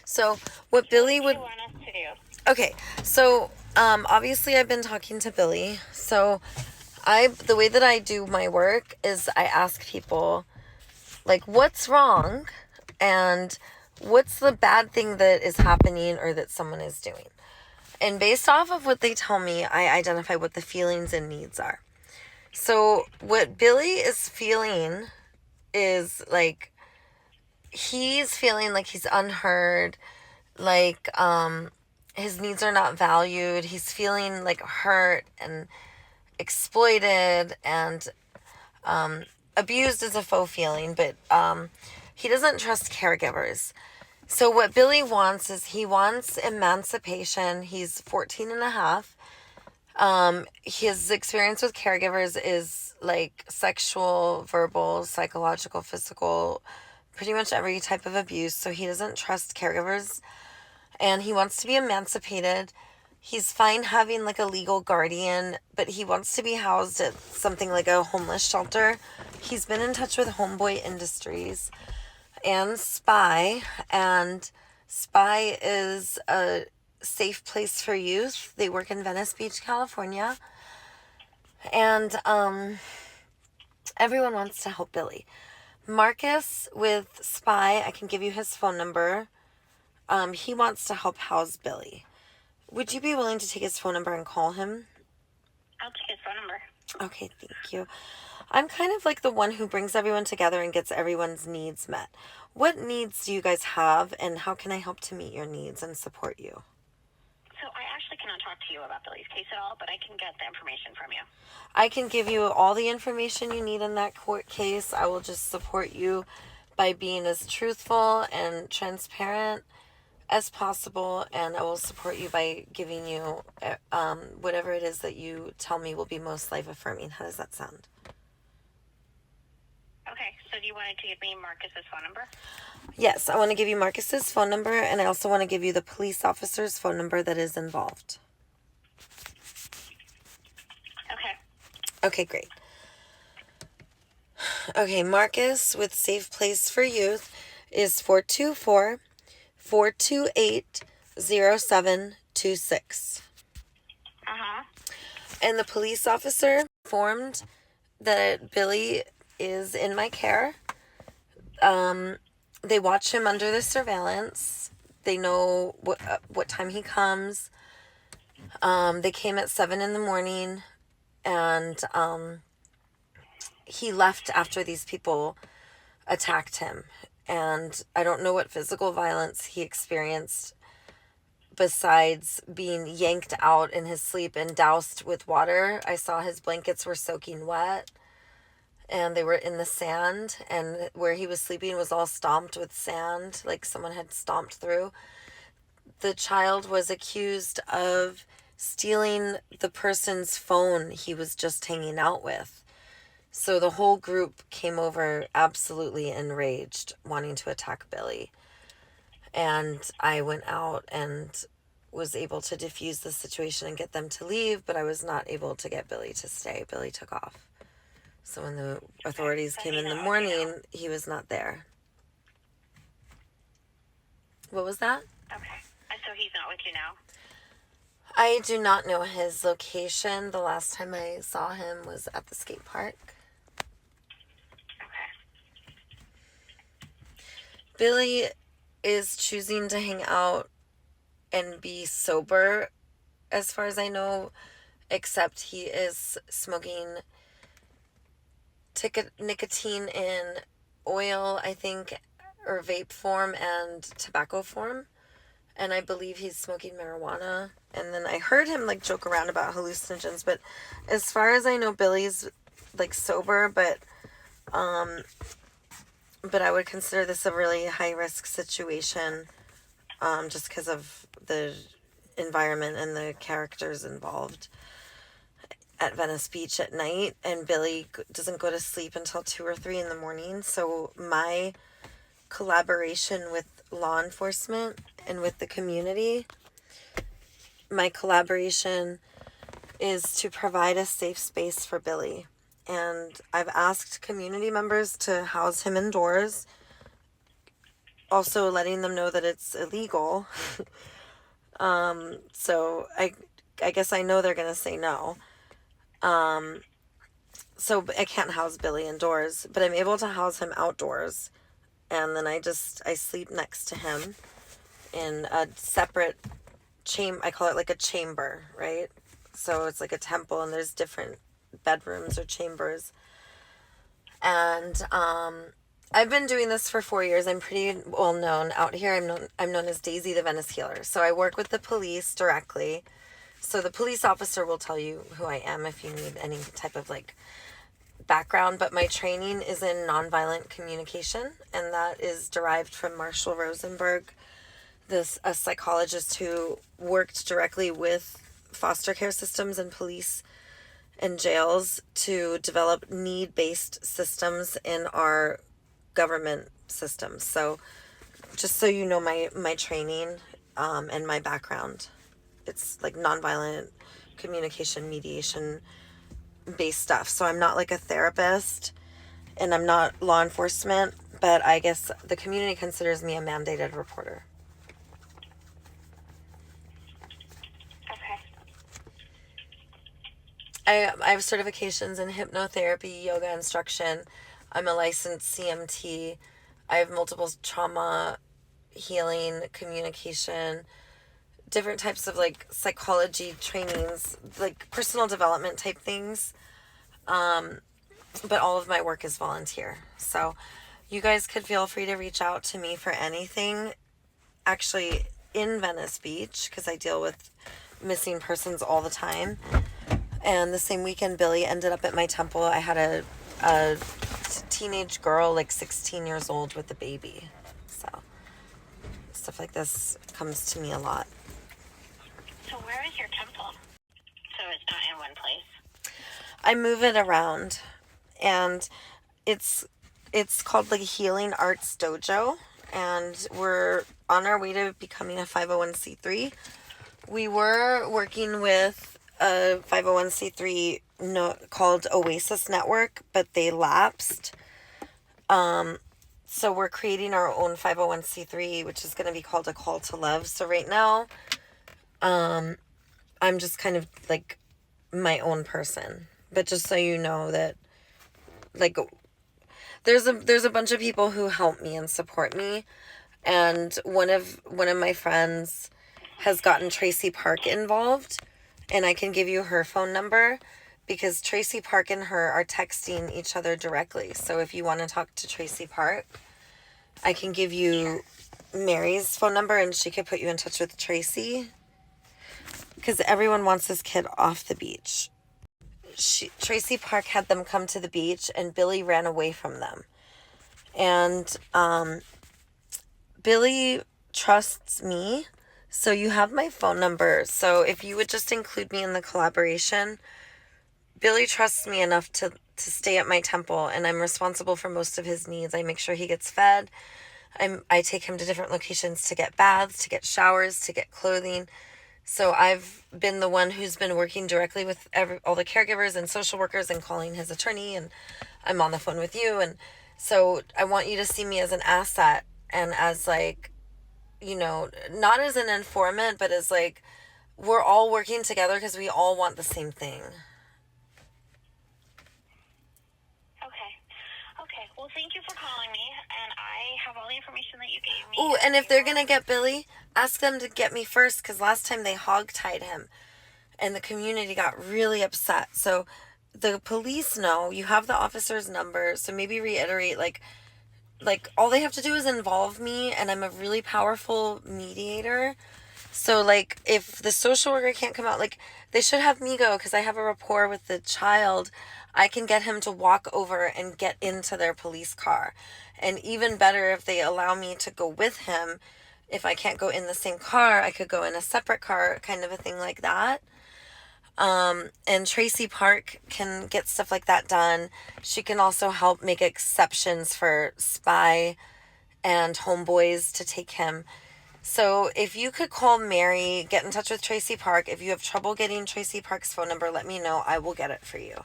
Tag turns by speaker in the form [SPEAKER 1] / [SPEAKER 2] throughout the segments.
[SPEAKER 1] So what Billy
[SPEAKER 2] What do
[SPEAKER 1] would
[SPEAKER 2] you want us to do?
[SPEAKER 1] Okay, so obviously I've been talking to Billy. So the way that I do my work is I ask people like what's wrong and what's the bad thing that is happening or that someone is doing. And based off of what they tell me, I identify what the feelings and needs are. So what Billy is feeling is like he's feeling like he's unheard, like his needs are not valued. He's feeling like hurt and exploited and abused is a faux feeling, but he doesn't trust caregivers. So what Billy wants is he wants emancipation. He's 14 and a half. His experience with caregivers is like sexual, verbal, psychological, physical, pretty much every type of abuse. So he doesn't trust caregivers and he wants to be emancipated. He's fine having like a legal guardian, but he wants to be housed at something like a homeless shelter. He's been in touch with Homeboy Industries and and Spy is a safe place for youth. They work in Venice Beach, California, and everyone wants to help Billy. Marcus with Spy, I can give you his phone number. He wants to help house Billy. Would you be willing to take his phone number and call him?
[SPEAKER 2] I'll take his phone number.
[SPEAKER 1] Okay, thank you. I'm kind of like the one who brings everyone together and gets everyone's needs met. What needs do you guys have, and how can I help to meet your needs and support you?
[SPEAKER 2] So I actually cannot talk to you about Billy's case at all, but I can get the information from you.
[SPEAKER 1] I can give you all the information you need in that court case. I will just support you by being as truthful and transparent as possible, and I will support you by giving you whatever it is that you tell me will be most life affirming. How does that sound?
[SPEAKER 2] Okay, so do you want to give me Marcus's phone number?
[SPEAKER 1] Yes, I want to give you Marcus's phone number, and I also want to give you the police officer's phone number that is involved.
[SPEAKER 2] Okay.
[SPEAKER 1] Okay, great. Okay, Marcus with Safe Place for Youth is 424-428-0726.
[SPEAKER 2] Uh-huh.
[SPEAKER 1] And the police officer informed that Billy is in my care. They watch him under the surveillance. They know what time he comes. They came at 7 in the morning, and he left after these people attacked him. And I don't know what physical violence he experienced besides being yanked out in his sleep and doused with water. I saw his blankets were soaking wet and they were in the sand, and where he was sleeping was all stomped with sand, like someone had stomped through. The child was accused of stealing the person's phone he was just hanging out with. So the whole group came over absolutely enraged, wanting to attack Billy. And I went out and was able to diffuse the situation and get them to leave, but I was not able to get Billy to stay. Billy took off. So when the authorities came in the morning, he was not there. What was that?
[SPEAKER 2] Okay. So he's not with you now?
[SPEAKER 1] I do not know his location. The last time I saw him was at the skate park.
[SPEAKER 2] Okay.
[SPEAKER 1] Billy is choosing to hang out and be sober, as far as I know, except he is smoking nicotine in oil, I think, or vape form and tobacco form. And I believe he's smoking marijuana. And then I heard him like joke around about hallucinogens, but as far as I know, Billy's like sober, but I would consider this a really high risk situation, just because of the environment and the characters involved at Venice Beach at night. And Billy doesn't go to sleep until 2 or 3 in the morning. So my collaboration with law enforcement and with the community, my collaboration is to provide a safe space for Billy. And I've asked community members to house him indoors also letting them know that it's illegal. So I guess I know they're gonna say no. So I can't house Billy indoors, but I'm able to house him outdoors. And then I sleep next to him in a separate chamber. I call it like a chamber, right? So it's like a temple, and there's different bedrooms or chambers. And I've been doing this for 4 years. I'm pretty well known out here. I'm known as Daisy the Venice Healer. So I work with the police directly. So the police officer will tell you who I am if you need any type of like background, but my training is in nonviolent communication, and that is derived from Marshall Rosenberg, a psychologist who worked directly with foster care systems and police and jails to develop need-based systems in our government systems. So just so you know my training and my background, it's like nonviolent communication mediation based stuff. So I'm not like a therapist and I'm not law enforcement, but I guess the community considers me a mandated reporter.
[SPEAKER 2] Okay.
[SPEAKER 1] I have certifications in hypnotherapy, yoga instruction. I'm a licensed CMT. I have multiple trauma healing, communication, different types of like psychology trainings, like personal development type things. But all of my work is volunteer. So you guys could feel free to reach out to me for anything. Actually, in Venice Beach, because I deal with missing persons all the time. And the same weekend, Billy ended up at my temple. I had a teenage girl, like 16 years old, with a baby. So stuff like this comes to me a lot.
[SPEAKER 2] So where is your temple? So it's not in one place?
[SPEAKER 1] I move it around, and it's called like Healing Arts Dojo, and we're on our way to becoming a 501c3. We were working with a 501c3 called Oasis Network, but they lapsed. So we're creating our own 501c3, which is going to be called A Call to Love. So right now, I'm just kind of like my own person. But just so you know that, like, there's a bunch of people who help me and support me, and one of my friends has gotten Tracy Park involved, and I can give you her phone number because Tracy Park and her are texting each other directly. So if you want to talk to Tracy Park, I can give you Mary's phone number and she could put you in touch with Tracy, because everyone wants this kid off the beach. Tracy Park had them come to the beach and Billy ran away from them. And Billy trusts me. So you have my phone number. So if you would just include me in the collaboration, Billy trusts me enough to stay at my temple, and I'm responsible for most of his needs. I make sure he gets fed. I take him to different locations to get baths, to get showers, to get clothing. So I've been the one who's been working directly with all the caregivers and social workers and calling his attorney, and I'm on the phone with you. And so I want you to see me as an asset and as like, not as an informant, but as like, we're all working together because we all want the same thing.
[SPEAKER 2] Okay. Well, thank you for calling me, and I have all the information that you gave me.
[SPEAKER 1] Oh, and if they're going to get Billy, ask them to get me first, because last time they hog-tied him and the community got really upset. So the police know you have the officer's number, so maybe reiterate like all they have to do is involve me, and I'm a really powerful mediator. So like if the social worker can't come out, like they should have me go, because I have a rapport with the child. I can get him to walk over and get into their police car. And even better, if they allow me to go with him, if I can't go in the same car, I could go in a separate car, kind of a thing like that. And Tracy Park can get stuff like that done. She can also help make exceptions for Spy and Homeboys to take him. So if you could call Mary, get in touch with Tracy Park. If you have trouble getting Tracy Park's phone number, let me know. I will get it for you.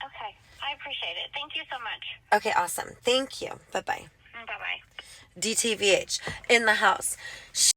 [SPEAKER 2] Okay. I appreciate it. Thank you so much.
[SPEAKER 1] Okay, awesome. Thank you. Bye-bye.
[SPEAKER 2] Bye-bye.
[SPEAKER 1] DTVH in the house.